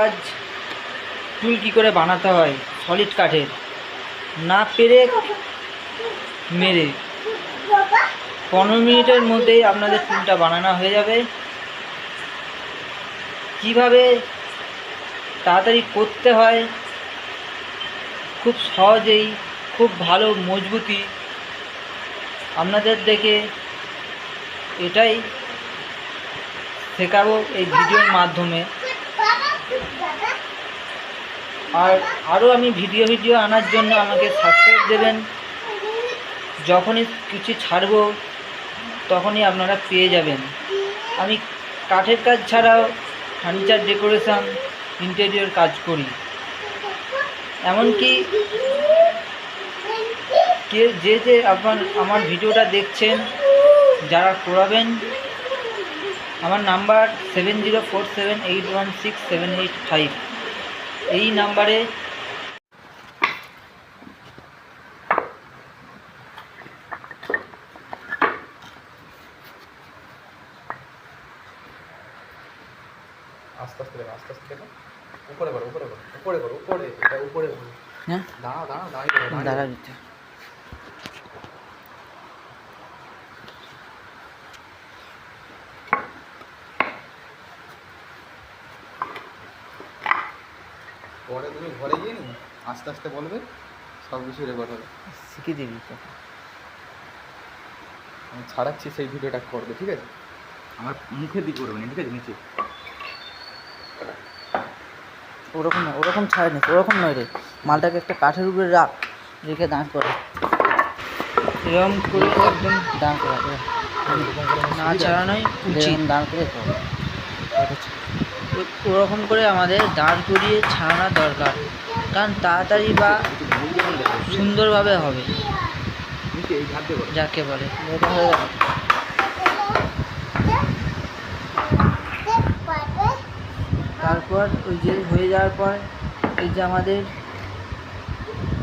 আজ টুল কী করে বানাতে হয় সলিড কাঠের, না পেরে মেরে 15 মিনিটের মধ্যেই আপনাদের টুলটা বানানো হয়ে যাবে। কিভাবে তাড়াতাড়ি করতে হয়, খুব সহজেই, খুব ভালো মজবুতি আপনাদের দেখে এটাই শেখাবো এই ভিডিওর মাধ্যমে। আর আরও আমি ভিডিও আনার জন্য আমাকে সাবস্ক্রাইব দেবেন। যখনই কিছু ছাড়বো তখনই আপনারা পেয়ে যাবেন। আমি কাঠের কাজ ছাড়াও ফার্নিচার ডেকোরেশন, ইন্টেরিয়র কাজ করি। এমনকি যে আমার ভিডিওটা দেখছেন, যারা করাবেন, আমার নাম্বার 7047816785। এই নাম্বারে আস্তে আস্তে দেখো, আস্তে আস্তে দেখো, উপরে করো, উপরে করো, উপরে করো, উপরে, এটা উপরে করো। হ্যাঁ, দাঁড়াও দাঁড়াও, দাঁড়িয়ে দাঁড়া দিতে পরে তুমি ঘরে গিয়ে নি আস্তে আস্তে বলবে, সব কিছু রেকর্ড হবে। শিখিয়ে দিবি তো। আমি ছাড়াচ্ছি, সেই ভিডিওটা করবে, ঠিক আছে? আমার মুখে দিয়ে করবে না, ঠিক আছে? নিচে ওরকম ছাড় নি, ওরকম নয় রে। মালটাকে একটা কাঠের উপরে রেখে দাঁড় করে, এরকম করে একদম দাঁড় করা, না ছাড়া নয়, উচিত দাঁড় করে ওরকম করে আমাদের দাঁড় করিয়ে ছাড়ানো দরকার, কারণ তাড়াতাড়ি বা সুন্দরভাবে হবে, যাকে বলে। তারপর ওই যে হয়ে যাওয়ার পর এই যে আমাদের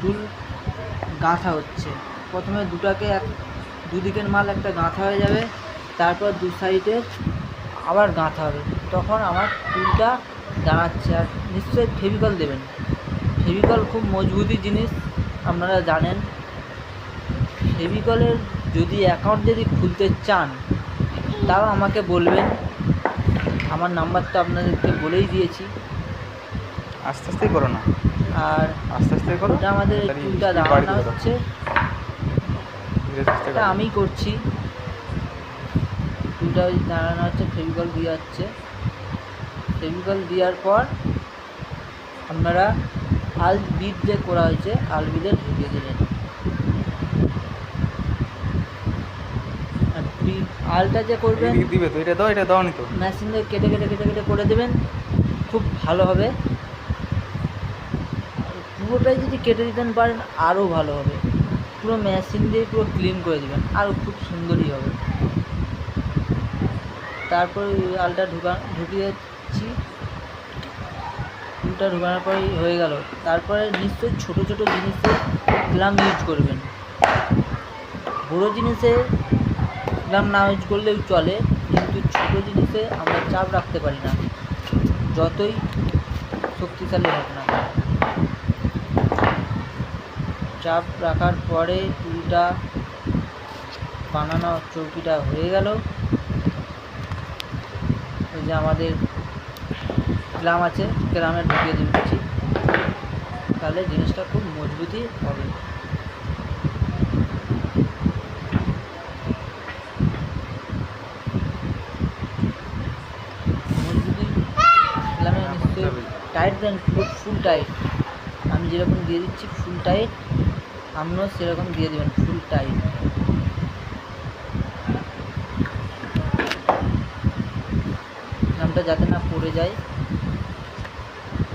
টুল গাঁথা হচ্ছে। প্রথমে দুদিকের মাল একটা গাঁথা হয়ে যাবে, তারপর দু সাইডে আবার গাঁথা হবে। তখন আমার টুলটা দাঁড়াচ্ছে। আর নিশ্চয়ই ফেভিকল দেবেন। ফেভিকল খুব মজবুতি জিনিস, আপনারা জানেন। ফেভিকলের যদি অ্যাকাউন্ট যদি খুলতে চান তাও আমাকে বলবেন, আমার নাম্বারটা আপনাদেরকে বলেই দিয়েছি। আস্তে আস্তে করো না, আর আস্তে আস্তে করো। এটা আমাদের টুলটা দাঁড়ানো হচ্ছে, এটা আমি করছি। টুলটা দাঁড়ানো হচ্ছে, ফেভিকল দিয়ে যাচ্ছে। ফেভিকল দেওয়ার পর আপনারা আলবিড যে করা হয়েছে, আলবিডে ঢুকিয়ে দেবেন। আলটা যে করবেন দিবে তো, এটা দাও, এটা দাও নি তো, মেশিন দিয়ে কেটে কেটে কেটে কেটে করে দেবেন, খুব ভালো হবে। পুরোটাই যদি কেটে দিতেন পারেন আরও ভালো হবে। পুরো মেশিন দিয়ে পুরো ক্লিন করে দেবেন, আরও খুব সুন্দরই হবে। তারপর আলটা ঢুকিয়েছি। টুলটা ঢুকানোর পরেই হয়ে গেল। তারপরে নিশ্চয়ই ছোটো ছোটো জিনিসে গ্লাম ইউজ করবেন। বড়ো জিনিসে গ্লাম না ইউজ করলেও চলে, কিন্তু ছোটো জিনিসে আমরা চাপ রাখতে পারি না, যতই শক্তিশালী হোক না। চাপ রাখার পরে টুলটা বানানো চৌকিটা হয়ে গেল। এই যে আমাদের গ্লাম আছে, গ্লামে ঢুকিয়ে দিচ্ছি, তাহলে জিনিসটা খুব মজবুতি হবে। মজবুতি গ্লামে নিশ্চয়ই টাইট দেন, ফুল টাইট। আমি যেরকম দিয়ে দিচ্ছি ফুল টাইট, আপনিও সেরকম দিয়ে দেবেন ফুল টাইট। গ্লামটা যাতে না পড়ে যায়,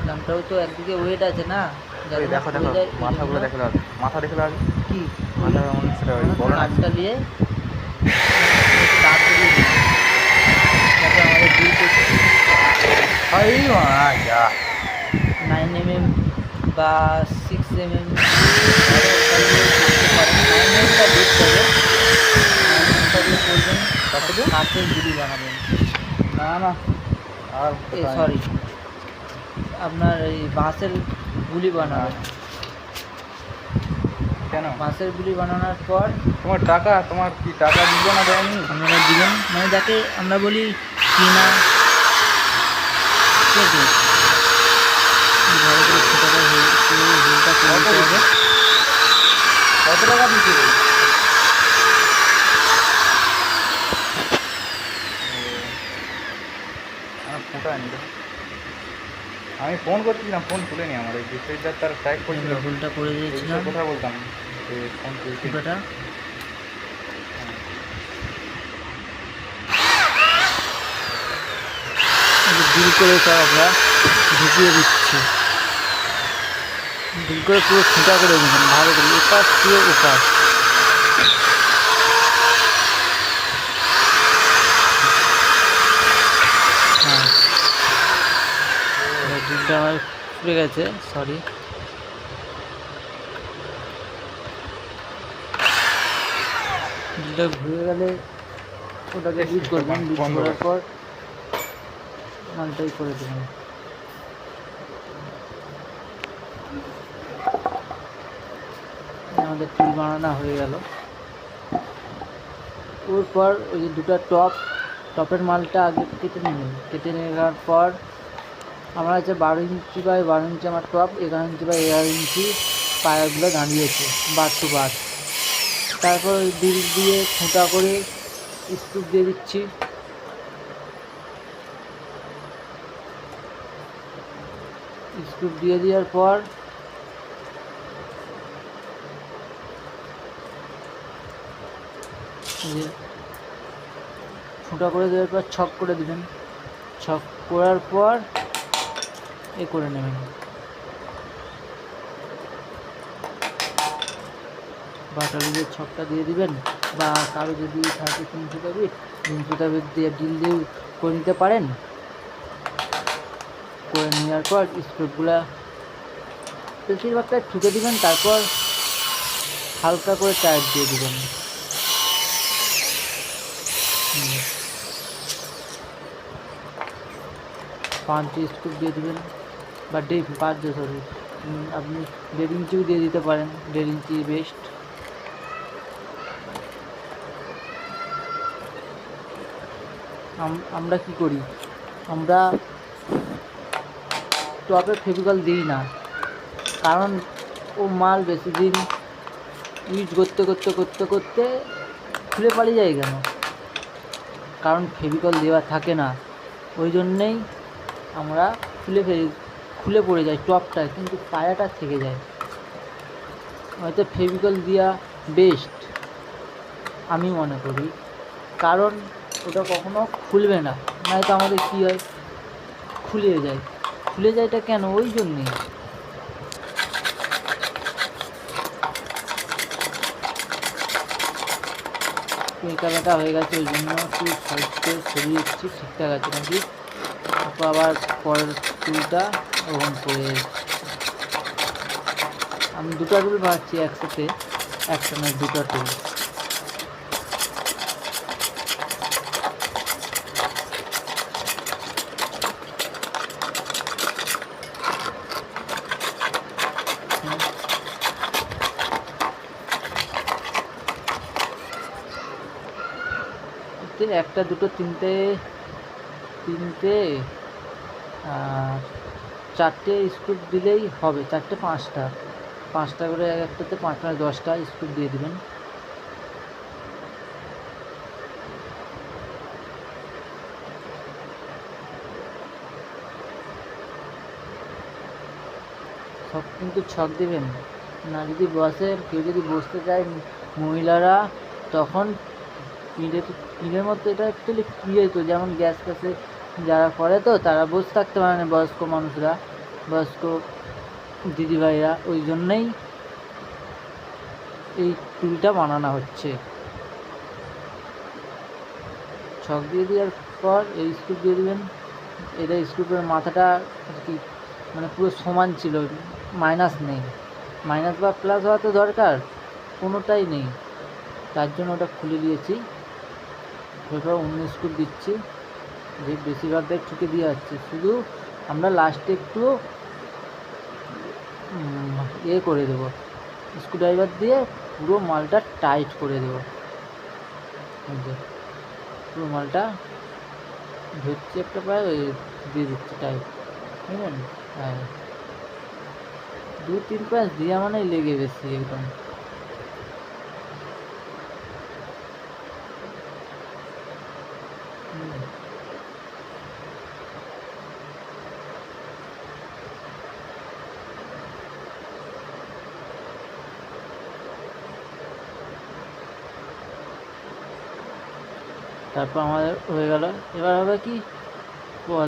গ্লামটাও তো একদিকে ওয়েট আছে না, যাতে দেখো দেখো মাথাগুলো দেখো, মাথা দেখো আগে কি মাথা সেটা বড় না, কাঠটা নিয়ে দাঁড় করিয়ে দিই, যাতে আমাদের দুই করতে 9mm বা 6mm 9mmটা দেখতে হবে। 9mmটা দিয়ে করবেন, কাঠের গুঁড়ি বানাবেন। না না, আর সরি আপনার এই বাঁশের গুলি বানানো। কেন? বাঁশের গুলি বানানোর পর তোমার কি টাকা দিল না দেয়নি? আপনারা দিবেন, মানে যাকে আমরা বলি কিনা, ঠিক আছে? ভালো করে ছোটো করে হোলটা করে দিতে হবে। কত টাকা দিচ্ছে? ফোটা নি, আমি ফোন করছিলাম, ফোন তুলেনি আমার। এই বিশ্বজিৎ তার ট্র্যাক করছিল, আমরা হোলটা করে দিয়েছিলাম কথা বলতাম ফোন তুলছি। ফুটাটা ডিল করে সব আমরা ঢুকিয়ে দিচ্ছি। ডিল করে পুরো ফুটা করে দেবেন ভালো করে, এপাশ পুরো ওপাশ। হ্যাঁ, ডিলটা আমার ফুটে গেছে, সরি। ডিলটা ঘুরে গেলে ওটাকে বিট করবেন, বিট করার পর মালটাই করে দেবেন। আমাদের টুল বানানো হয়ে গেল। ওর পর ওই যে দুটো টপের মালটা আগে কেটে নেবেন। কেটে নেওয়ার পর আমার আছে 12 ইঞ্চি বাই 12 ইঞ্চি আমার টপ, 11 ইঞ্চি বাই 11 ইঞ্চি পায়াগুলো দাঁড়িয়েছে বার টু বার। তারপর ওই ডিল দিয়ে ফুটা করে স্ক্রু দিয়ে দিচ্ছি। স্ক্রু দিয়ে দেওয়ার পর ফুটা করে দেওয়ার পর ছক করে দিবেন। ছক করার পর এ করে নেবেন, বাটার দিয়ে ছকটা দিয়ে দিবেন। বা কারো যদি থাকে 300 বিট দিয়ে ডিল দিয়ে করে নিতে পারেন। করে নেওয়ার পর স্ক্রুগুলা বেশিরভাগটা ঠুকে দিবেন, তারপর হালকা করে টাইট দিয়ে দিবেন। পাঁচ স্ক্রু দিয়ে দিবেন, বা সরি আপনি 1.5 ইঞ্চিও দিয়ে দিতে পারেন, 1.5 ইঞ্চি বেস্ট। আমরা কি করি, আমরা টপে ফেভিকল দিই না, কারণ ও মাল বেশি দিন ইউজ করতে করতে করতে করতে খুলে পালিয়ে যায়। কেন? কারণ ফেভিকল দেওয়া থাকে না, ওই জন্যেই আমরা খুলে পড়ে যায় টপটা, কিন্তু পায়াটা থেকে যায়। হয়তো ফেভিকল দেওয়া বেস্ট আমি মনে করি, কারণ ওটা কখনো খুলবে না, নয়তো আমাদের কী হয়, খুলে যায় এটা কেন? ওই জন্যেই। এই কালারটা হয়ে গেছে, ওই জন্য একটু সাইডে সরিয়ে দিচ্ছি, ঠিকঠাক আছে নাকি। তারপর আবার পরের টুলটা ওরকম করে আমি দুটো টুল বানাচ্ছি একসাথে, একটা নয় দুটো টুল। একটা দুটো তিনটে আর 4টে স্ক্রু দিলেই হবে, 4টে 5টা করে, একটাতে 5 মানে 10টা স্ক্রু দিয়ে দিবেন। সব কিন্তু ছক দিবেন না, যদি কেউ যদি বসতে চায় মহিলারা, তখন পিনের মতো এটা অ্যাকচুয়ালি পিয়ে, তো যেমন গ্যাস কাছে যারা করে তো তারা বসে থাকতে পারে না, বয়স্ক মানুষরা, বয়স্ক দিদিভাইরা, ওই জন্যেই এই টুলটা বানানো হচ্ছে। ছক দিয়ে দেওয়ার পর এই স্ক্রু দিয়ে দেবেন। এটা স্ক্রুপের মাথাটা আর কি মানে পুরো সমান ছিল, মাইনাস নেই, মাইনাস বা প্লাস হওয়া তো দরকার, কোনোটাই নেই, তার জন্য ওটা খুলে দিয়েছি। এরপর অন্য স্ক্রু দিচ্ছি, যে বেশিরভাগটাই ঠুকে দিয়ে যাচ্ছে, শুধু আমরা লাস্টে একটু ইয়ে করে দেবো, স্ক্রুড্রাইভার দিয়ে পুরো মালটা টাইট করে দেবো। এই যে পুরো মালটা ধরছি একটা পায়ে, ওই দিয়ে দিচ্ছি টাইট, বুঝলেন? হ্যাঁ, 2-3 প্যাঁচ দেওয়া মানেই লেগে গেছি একদম। হুম। তারপর আমাদের হয়ে গেল। এবার হবে কি,